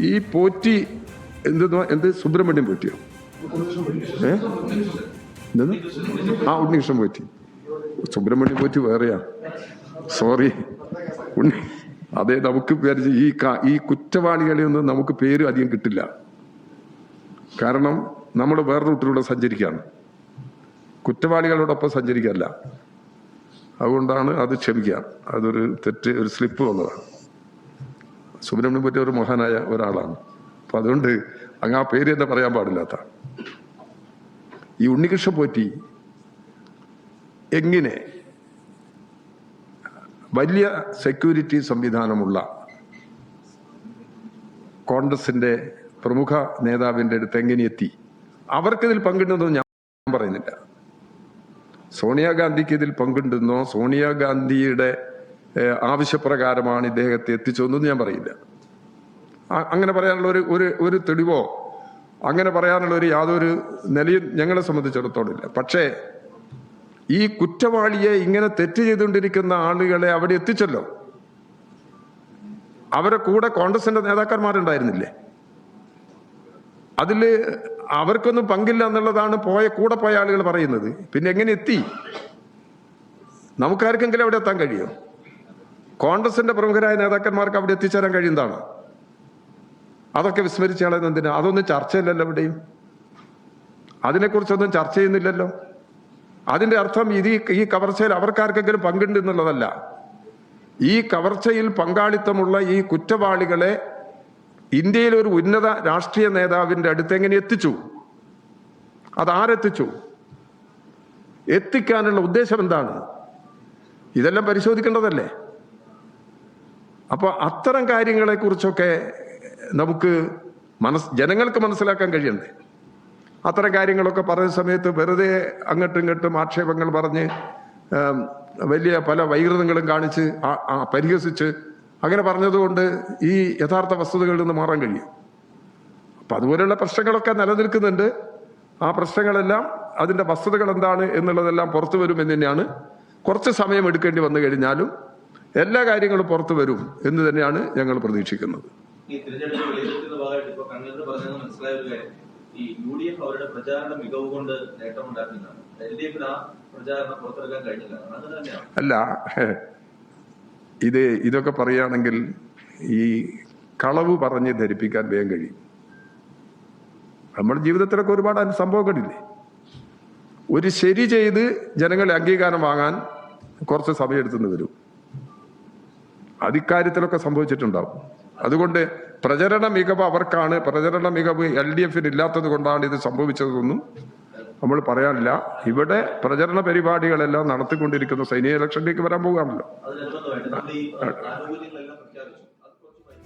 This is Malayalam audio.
ഈ പോറ്റി എന്ത് സുബ്രഹ്മണ്യം പോറ്റിയോ? ഉണ്ണികൃഷ്ണൻ പോറ്റി. സുബ്രഹ്മണ്യം പോറ്റി വേറെയാ, സോറി. അതെ, നമുക്ക് ഈ കുറ്റവാളികളെയൊന്നും നമുക്ക് പേര് അധികം കിട്ടില്ല. കാരണം നമ്മൾ വേറെ റൂട്ടിലൂടെ സഞ്ചരിക്കുകയാണ്, കുറ്റവാളികളോടൊപ്പം സഞ്ചരിക്കല്ല. അതുകൊണ്ടാണ് അത് ക്ഷമിക്കുക. അതൊരു തെറ്റ്, ഒരു സ്ലിപ്പ് വന്നതാണ്. സുബ്രഹ്മണ്യം പോറ്റി ഒരു മഹാനായ ഒരാളാണ്. അപ്പൊ അതുകൊണ്ട് അങ്ങ് ആ പേര് തന്നെ പറയാൻ പാടില്ലാത്ത ഈ ഉണ്ണികൃഷ്ണൻ പോറ്റി എങ്ങനെ വലിയ സെക്യൂരിറ്റി സംവിധാനമുള്ള കോൺഗ്രസിന്റെ പ്രമുഖ നേതാവിന്റെ അടുത്ത് എങ്ങനെ എത്തി? അവർക്കിതിൽ പങ്കിടുന്നതെന്ന് ഞാൻ പറയുന്നില്ല. സോണിയാഗാന്ധിക്ക് ഇതിൽ പങ്കുണ്ടെന്നോ സോണിയാഗാന്ധിയുടെ ആവശ്യപ്രകാരമാണ് ഇദ്ദേഹത്തെ എത്തിച്ചതെന്നൊന്നും ഞാൻ പറയില്ല. അങ്ങനെ പറയാനുള്ള ഒരു തെളിവോ അങ്ങനെ പറയാനുള്ള ഒരു യാതൊരു നിലയും ഞങ്ങളെ സംബന്ധിച്ചിടത്തോളം ഇല്ല. പക്ഷേ ഈ കുറ്റവാളിയെ ഇങ്ങനെ തെറ്റ് ചെയ്തുകൊണ്ടിരിക്കുന്ന ആളുകളെ അവിടെ എത്തിച്ചല്ലോ. അവരെ കൂടെ കോൺഗ്രസിന്റെ നേതാക്കന്മാരുണ്ടായിരുന്നില്ലേ? അതില് അവർക്കൊന്നും പങ്കില്ല എന്നുള്ളതാണ് കൂടെ പോയ ആളുകൾ പറയുന്നത്. പിന്നെ എങ്ങനെ എത്തി? നമുക്കാർക്കെങ്കിലും അവിടെ എത്താൻ കഴിയും? കോൺഗ്രസിന്റെ പ്രമുഖരായ നേതാക്കന്മാർക്ക് അവിടെ എത്തിച്ചേരാൻ കഴിയുന്നതാണ്. അതൊക്കെ വിസ്മരിച്ച ആളെന്ന് എന്തിനാ? അതൊന്നും ചർച്ചയില്ലല്ലോ എവിടെയും. അതിനെക്കുറിച്ചൊന്നും ചർച്ച ചെയ്യുന്നില്ലല്ലോ. അതിന്റെ അർത്ഥം ഈ കവർച്ചയിൽ അവർക്കാർക്കെങ്കിലും പങ്കുണ്ട് എന്നുള്ളതല്ല. ഈ കവർച്ചയിൽ പങ്കാളിത്തമുള്ള ഈ കുറ്റവാളികളെ ഇന്ത്യയിലെ ഒരു ഉന്നത രാഷ്ട്രീയ നേതാവിന്റെ അടുത്ത് എങ്ങനെ എത്തിച്ചു? അതാരെത്തിച്ചു? എത്തിക്കാനുള്ള ഉദ്ദേശം എന്താണ്? ഇതെല്ലാം പരിശോധിക്കേണ്ടതല്ലേ? അപ്പൊ അത്തരം കാര്യങ്ങളെ കുറിച്ചൊക്കെ നമുക്ക് ജനങ്ങൾക്ക് മനസ്സിലാക്കാൻ കഴിയണ്ടേ? അത്തരം കാര്യങ്ങളൊക്കെ പറയുന്ന സമയത്ത് വെറുതെ അങ്ങോട്ടും ഇങ്ങോട്ടും ആക്ഷേപങ്ങൾ പറഞ്ഞ് വലിയ പല വൈകൃതങ്ങളും കാണിച്ച് പരിഹസിച്ച് അങ്ങനെ പറഞ്ഞതുകൊണ്ട് ഈ യഥാർത്ഥ വസ്തുതകളിൽ നിന്ന് മാറാൻ കഴിയും. അപ്പൊ അതുപോലെയുള്ള പ്രശ്നങ്ങളൊക്കെ നിലനിൽക്കുന്നുണ്ട്. ആ പ്രശ്നങ്ങളെല്ലാം അതിന്റെ വസ്തുതകൾ എന്താണ് എന്നുള്ളതെല്ലാം പുറത്തു വരുമെന്ന് തന്നെയാണ്. കുറച്ച് സമയം എടുക്കേണ്ടി വന്നു കഴിഞ്ഞാലും എല്ലാ കാര്യങ്ങളും പുറത്തു വരും എന്ന് തന്നെയാണ് ഞങ്ങൾ പ്രതീക്ഷിക്കുന്നത്. ഈ തിരഞ്ഞെടുപ്പ് വിലയിരുത്തുന്ന ഭാഗമായിട്ട് ഇപ്പൊ കണ്ണൂരിൽ പറഞ്ഞത് മനസ്സിലായ ഒരു കാര്യം, ഈ UDF അവരുടെ പ്രചാരണ മികവ് കൊണ്ട് നേട്ടമുണ്ടാക്കുന്നതാണ്. LDF ആ പ്രചാരണം പുറത്തെടുക്കാൻ കഴിഞ്ഞില്ല. അങ്ങനെ തന്നെയാണ്. അല്ല, ഇതൊക്കെ പറയുകയാണെങ്കിൽ ഈ കളവ് പറഞ്ഞ് ധരിപ്പിക്കാൻ വേഗം കഴിയും. നമ്മുടെ ജീവിതത്തിലൊക്കെ ഒരുപാട് സംഭവങ്ങളില്ലേ? ഒരു ശരി ചെയ്ത് ജനങ്ങളെ അംഗീകാരം വാങ്ങാൻ കുറച്ച് സമയം എടുത്തുനിന്ന് വരും. അതിക്കാര്യത്തിലൊക്കെ സംഭവിച്ചിട്ടുണ്ടാവും. അതുകൊണ്ട് പ്രചരണ മികവ് അവർക്കാണ്, പ്രചരണ മികവ് LDF-ന് ഇല്ലാത്തത് കൊണ്ടാണ് ഇത് സംഭവിച്ചതെന്നും നമ്മൾ പറയാനില്ല. ഇവിടെ പ്രചരണ പരിപാടികളെല്ലാം നടത്തിക്കൊണ്ടിരിക്കുന്ന സൈനിക ഇലക്ഷനിലേക്ക് വരാൻ പോകുകയാണല്ലോ.